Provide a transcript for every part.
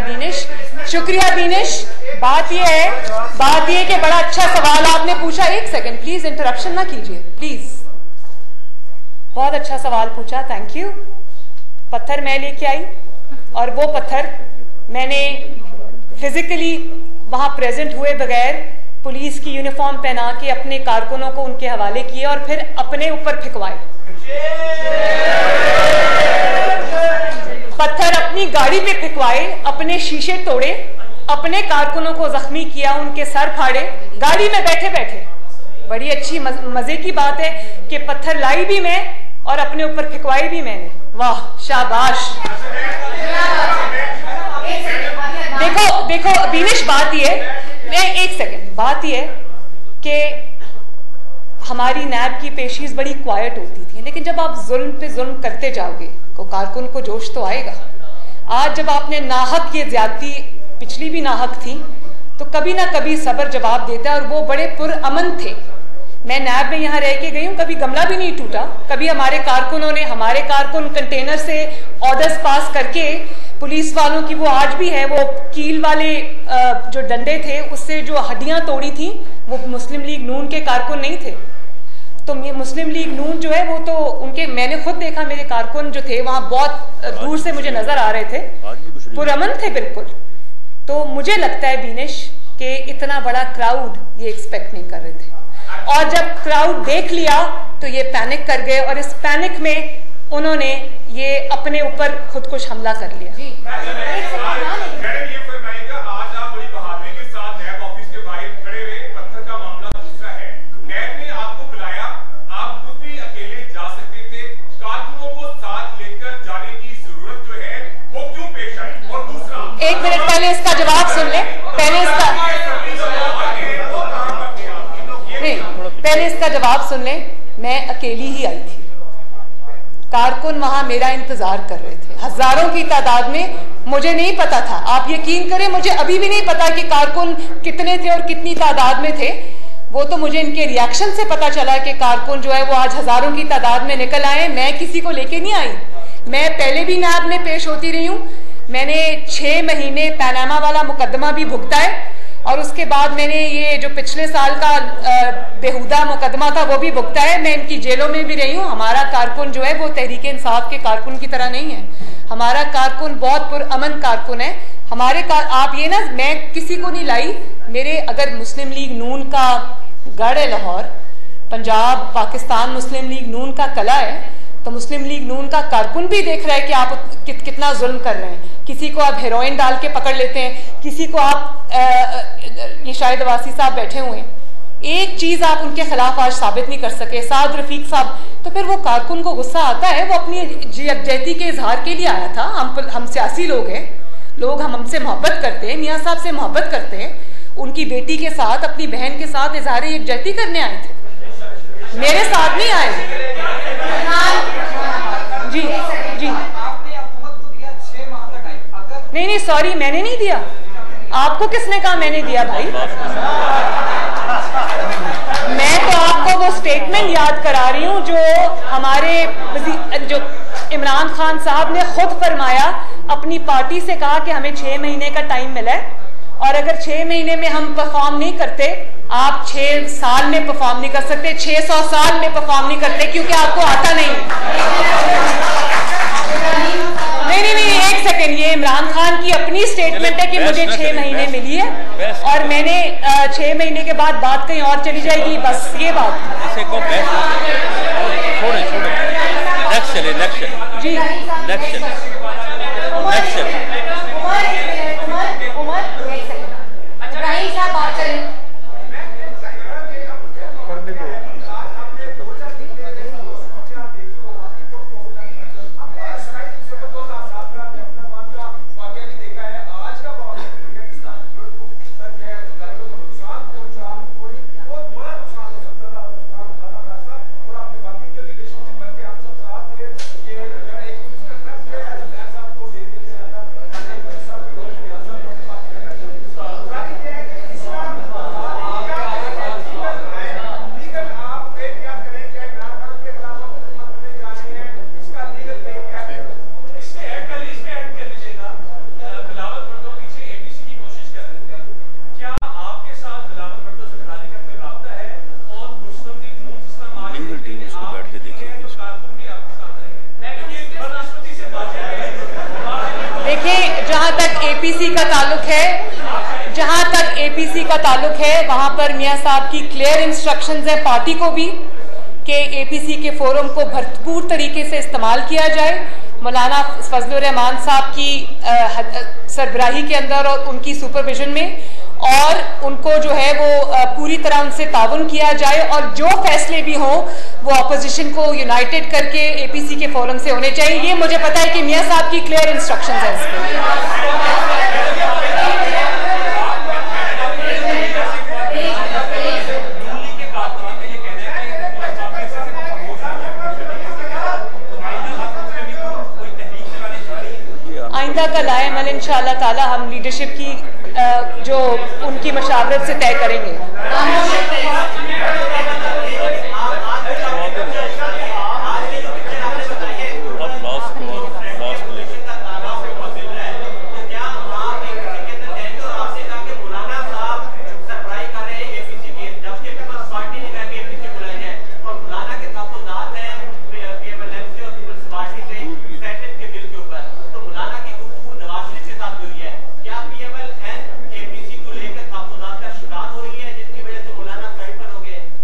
बीनिश, शुक्रिया बीनिश। बात यह है कि बड़ा अच्छा सवाल आपने पूछा। एक सेकंड प्लीज, इंटरप्शन ना कीजिए प्लीज। बहुत अच्छा सवाल पूछा, थैंक यू। पत्थर मैं लेके आई और वो पत्थर मैंने फिजिकली वहां प्रेजेंट हुए बगैर पुलिस की यूनिफॉर्म पहना के अपने कारकुनों को उनके हवाले किए और फिर अपने ऊपर फेंकवाए। पत्थर अपनी गाड़ी पे फेंकवाए, अपने शीशे तोड़े, अपने कारकुनों को जख्मी किया, उनके सर फाड़े गाड़ी में बैठे बैठे। बड़ी अच्छी मजे की बात है कि पत्थर लाई भी मैं और अपने ऊपर फेंकवाई भी मैंने। वाह, शाबाश। देखो देखो बीनिश, बात ये है, मैं एक सेकंड, बात ये है कि हमारी नैब की पेशीज बड़ी क्वाइट होती थी, लेकिन जब आप जुल्म पे जुल्म करते जाओगे तो कारकुन को जोश तो आएगा। आज जब आपने नाहक ये ज्यादती, पिछली भी नाहक थी, तो कभी ना कभी सब्र जवाब देता है, और वो बड़े पुरअमन थे। मैं नैब में यहाँ रह के गई हूँ, कभी गमला भी नहीं टूटा, कभी हमारे कारकुन कंटेनर से ऑर्डर्स पास करके पुलिस वालों की, वो आज भी है, वो कील वाले जो डंडे थे उससे जो हड्डियां तोड़ी थी, वो मुस्लिम लीग नून के कारकुन नहीं थे। तो मुस्लिम लीग नून जो है वो तो उनके, मैंने खुद देखा, मेरे कारकुन जो थे वहां बहुत दूर से मुझे नजर आ रहे थे, पुरअमन थे बिल्कुल। तो मुझे लगता है बीनिश कि इतना बड़ा क्राउड ये एक्सपेक्ट नहीं कर रहे थे, और जब क्राउड देख लिया तो ये पैनिक कर गए, और इस पैनिक में उन्होंने ये अपने ऊपर खुद कुछ हमला कर लिया। आज आप बड़ी बहादुरी के साथ नैब ऑफिस के बाहर खड़े रहे, पत्थर का मामला दूसरा है। नैब ने आपको बुलाया, आप खुद भी अकेले जा सकते थे, कारकुनों को साथ लेकर जाने की जरूरत जो है वो क्यों पेश आई? और दूसरा, एक मिनट पहले इसका जवाब सुन ले, पहले इसका जवाब सुन ले। मैं अकेली ही आई थी, कारकुन वहां मेरा इंतजार कर रहे थे हजारों की तादाद में। मुझे नहीं पता था, आप यकीन करें, मुझे अभी भी नहीं पता कि कारकुन कितने थे और कितनी तादाद में थे। वो तो मुझे इनके रिएक्शन से पता चला कि कारकुन जो है वो आज हजारों की तादाद में निकल आए। मैं किसी को लेके नहीं आई, मैं पहले भी नैब में पेश होती रही हूँ। मैंने 6 महीने पनामा वाला मुकदमा भी भुगता है, और उसके बाद मैंने ये जो पिछले साल का बेहुदा मुकदमा था वो भी भुगता है। मैं इनकी जेलों में भी रही हूँ। हमारा कारकुन जो है वो तहरीक इंसाफ के कारकुन की तरह नहीं है। हमारा कारकुन बहुत पुरअमन कारकुन है। आप ये ना, मैं किसी को नहीं लाई, मेरे अगर मुस्लिम लीग नून का गढ़ है लाहौर, पंजाब पाकिस्तान मुस्लिम लीग नून का कला है, तो मुस्लिम लीग नून का कारकुन भी देख रहा है कि आप कितना जुल्म कर रहे हैं। किसी को आप हेरोइन डाल के पकड़ लेते हैं, किसी को आप ये शाहिद अब्बासी साहब बैठे हुए हैं, एक चीज आप उनके खिलाफ आज साबित नहीं कर सके, साद रफीक साहब। तो फिर वो कारकुन को गुस्सा आता है, वो अपनी यकजहती के इजहार के लिए आया था। हम सियासी लोग हैं, लोग हमसे मोहब्बत करते हैं, मियाँ साहब से मोहब्बत करते हैं, उनकी बेटी के साथ, अपनी बहन के साथ इजहार यकजहती करने आए थे, मेरे साथ नहीं आए। जी जी, नहीं सॉरी, मैंने नहीं दिया। आपको किसने कहा मैंने दिया भाई? मैं तो आपको वो स्टेटमेंट याद करा रही हूं जो हमारे जो इमरान खान साहब ने खुद फरमाया, अपनी पार्टी से कहा कि हमें 6 महीने का टाइम मिला है, और अगर 6 महीने में हम परफॉर्म नहीं करते, आप 6 साल में परफॉर्म नहीं कर सकते, 600 साल में परफॉर्म नहीं करते, क्योंकि आपको आता नहीं। नहीं, एक सेकंड, ये इमरान खान की अपनी स्टेटमेंट है कि मुझे 6 महीने मिली है और मैंने 6 महीने के बाद बात कहीं और चली जाएगी, बस ये बात। जी बात करें। का ताल्लुक है, जहां तक एपीसी का ताल्लुक है, वहां पर मियां साहब की क्लियर इंस्ट्रक्शंस है पार्टी को भी कि एपीसी के फोरम को भरपूर तरीके से इस्तेमाल किया जाए। मौलाना फजलुर रहमान साहब की सरबराही के अंदर और उनकी सुपरविजन में, और उनको जो है वो पूरी तरह उनसे ताउन किया जाए, और जो फैसले भी हों वो अपोजिशन को यूनाइटेड करके एपीसी के फोरम से होने चाहिए। ये मुझे पता है कि मियां साहब की क्लियर इंस्ट्रक्शंस हैं आइंदा का लाएमल इंशाअल्लाह ताला हम लीडरशिप की जो उनकी मशावरत से तय करेंगे।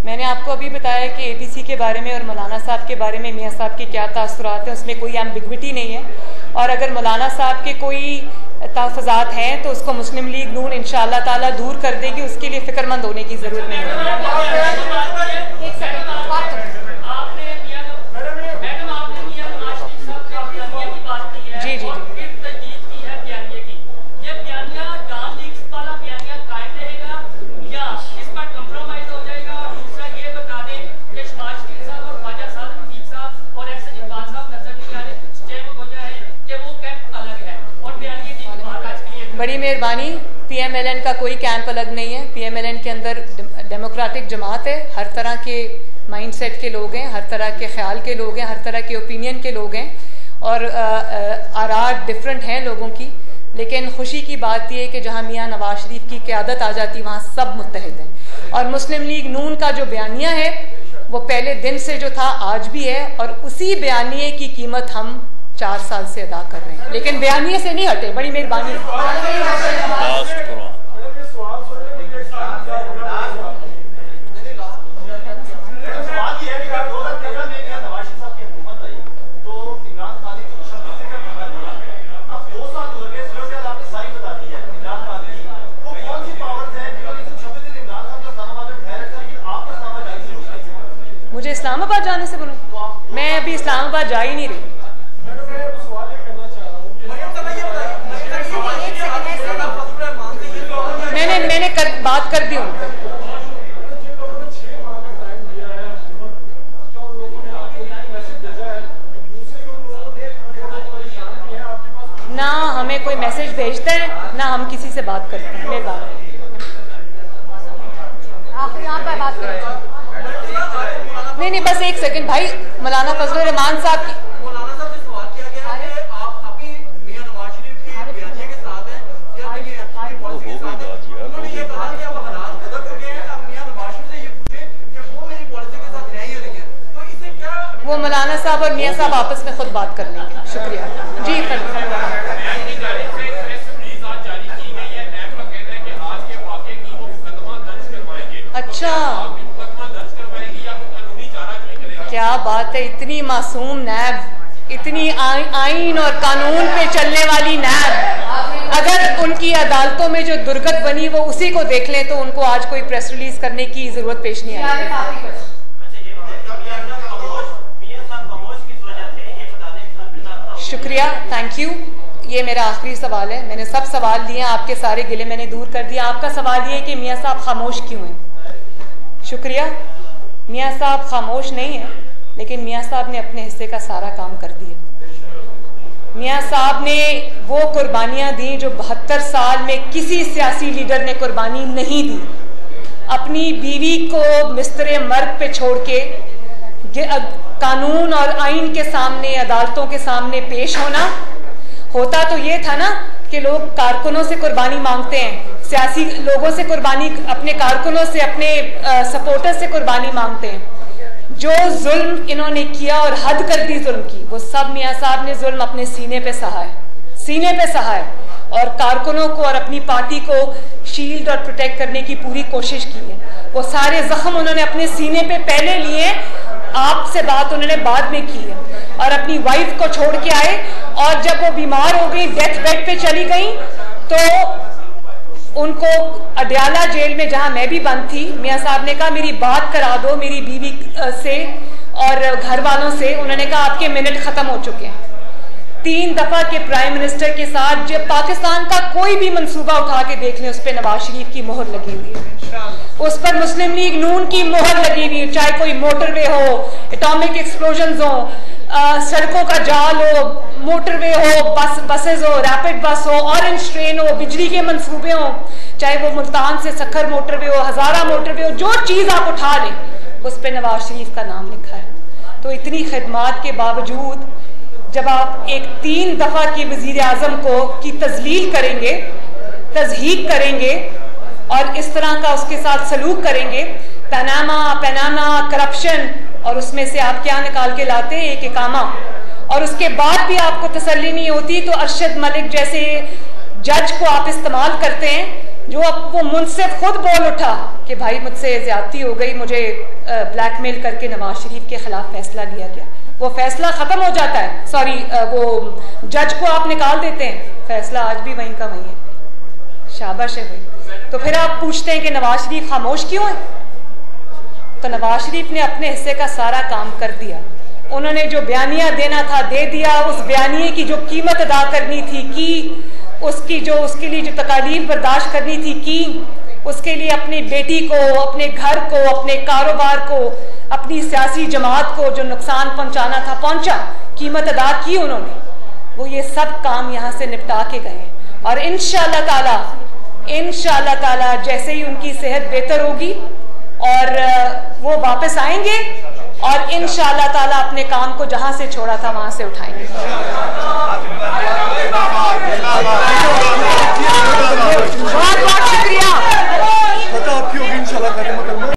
मैंने आपको अभी बताया कि एपीसी के बारे में और मौलाना साहब के बारे में मियां साहब के क्या तासुरात हैं, उसमें कोई एम्बिग्विटी नहीं है, और अगर मौलाना साहब के कोई तहफ़्फ़ुज़ात हैं तो उसको मुस्लिम लीग नून इंशाअल्लाह ताला दूर कर देगी, उसके लिए फिक्रमंद होने की जरूरत नहीं है। जी जी जी बड़ी मेहरबानी। पीएमएलएन का कोई कैंप अलग नहीं है। पीएमएलएन के अंदर डेमोक्रेटिक जमात है, हर तरह के माइंडसेट के लोग हैं, हर तरह के ख्याल के लोग हैं, हर तरह के ओपिनियन के लोग हैं, और आरात डिफरेंट हैं लोगों की, लेकिन खुशी की बात यह है कि जहां मियां नवाज शरीफ की क़यादत आ जाती वहां सब मुत्तहिद हैं। और मुस्लिम लीग नून का जो बयानिया है वो पहले दिन से जो था आज भी है, और उसी बयानिए की कीमत हम 4 साल से अदा कर रहे हैं, लेकिन बयानिए से नहीं हटे। बड़ी मेहरबानी। मुझे इस्लामाबाद जाने से बोलो, मैं अभी इस्लामाबाद जा ही नहीं रही। मैंने बात कर दी उन पर। ना हमें कोई मैसेज भेजता है ना हम किसी से बात करते हैं। मेहरबानी। आप यहाँ पर बात करें। नहीं, बस एक सेकंड भाई। मौलाना फजलुर रहमान साहब की वो मौलाना साहब और मियां साहब आपस में खुद बात कर लेंगे। शुक्रिया जी। अच्छा, क्या बात है। इतनी मासूम नैब, इतनी आइन और कानून पे चलने वाली नैब, अगर उनकी अदालतों में जो दुर्गत बनी वो उसी को देख लें तो उनको आज कोई प्रेस रिलीज करने की जरूरत पेश नहीं आई। शुक्रिया, थैंक यू। ये मेरा आखिरी सवाल है। मैंने सब सवाल लिए, आपके सारे गिले मैंने दूर कर दिया। आपका सवाल ये है कि मियां साहब खामोश क्यों हैं। शुक्रिया। मियां साहब खामोश नहीं है, लेकिन मियां साहब ने अपने हिस्से का सारा काम कर दिया। मियां साहब ने वो कुर्बानियां दी जो 72 साल में किसी सियासी लीडर ने कुर्बानी नहीं दी। अपनी बीवी को मिस्tre मर्ग पे छोड़ के कानून और आइन के सामने, अदालतों के सामने पेश होना। होता तो ये था ना कि लोग कारकुनों से कुर्बानी मांगते हैं, सियासी लोगों से कुर्बानी, अपने कारकुनों से, अपने सपोर्टर से कुर्बानी मांगते हैं। जो जुल्म इन्होंने किया और हद कर दी जुल्म की, वो सब मियां साहब ने जुल्म अपने सीने पे सहा है, सीने पे सहा है। और कारकुनों को और अपनी पार्टी को शील्ड और प्रोटेक्ट करने की पूरी कोशिश की है। वो सारे जख्म उन्होंने अपने सीने पे पहले लिए, आपसे बात उन्होंने बाद में की है, और अपनी वाइफ को छोड़ के आए, और जब वो बीमार हो गई, डेथ बेड पे चली गई, तो उनको अडयाला जेल में, जहां मैं भी बंद थी, मियां साहब ने कहा मेरी बात करा दो मेरी बीवी से और घर वालों से। उन्होंने कहा आपके मिनट खत्म हो चुके हैं। 3 दफा के प्राइम मिनिस्टर के साथ जब पाकिस्तान का कोई भी मंसूबा उठा के देख लें, उस पर नवाज शरीफ की मोहर लगी हुई है, उस पर मुस्लिम लीग नून की मोहर लगी हुई है, चाहे कोई मोटरवे हो, एटॉमिक एक्सप्लोजन हो, सड़कों का जाल हो, मोटरवे हो, बसेज हो, रैपिड बस हो, ऑरेंज ट्रेन हो, बिजली के मंसूबे हो, चाहे वो मुल्तान से सखर मोटरवे हो, हजारा मोटरवे हो, जो चीज आप उठा लें उस पर नवाज शरीफ का नाम लिखा है। तो इतनी खिदमात के बावजूद जब आप एक 3 दफा की वजीर आजम की तजलील करेंगे, तजहीक करेंगे और इस तरह का उसके साथ सलूक करेंगे, पैनामा करप्शन, और उसमें से आप क्या निकाल के लाते हैं, एक इकामा, और उसके बाद भी आपको तसल्ली नहीं होती, तो अरशद मलिक जैसे जज को आप इस्तेमाल करते हैं, जो अब वो मुंसिफ खुद बोल उठा कि भाई मुझसे ज्यादती हो गई, मुझे ब्लैकमेल करके नवाज शरीफ के खिलाफ फैसला लिया गया। वो फैसला खत्म हो जाता है, सॉरी वो जज को आप निकाल देते हैं, फैसला आज भी वहीं का वहीं है। शाबाश है भाई। तो फिर आप पूछते हैं कि नवाज शरीफ खामोश क्यों है? तो नवाज शरीफ ने अपने हिस्से का सारा काम कर दिया। उन्होंने जो बयानिया देना था दे दिया, उस बयानिए की जो कीमत अदा करनी थी की, उसके लिए जो तकालीफ बर्दाश्त करनी थी की, उसके लिए अपनी बेटी को, अपने घर को, अपने कारोबार को, अपनी सियासी जमात को जो नुकसान पहुंचाना था पहुंचा, कीमत अदा की उन्होंने। वो ये सब काम यहाँ से निपटा के गए, और इंशाअल्लाह ताला जैसे ही उनकी सेहत बेहतर होगी और वो वापस आएंगे, और इंशाअल्लाह ताला अपने काम को जहां से छोड़ा था वहां से उठाएंगे।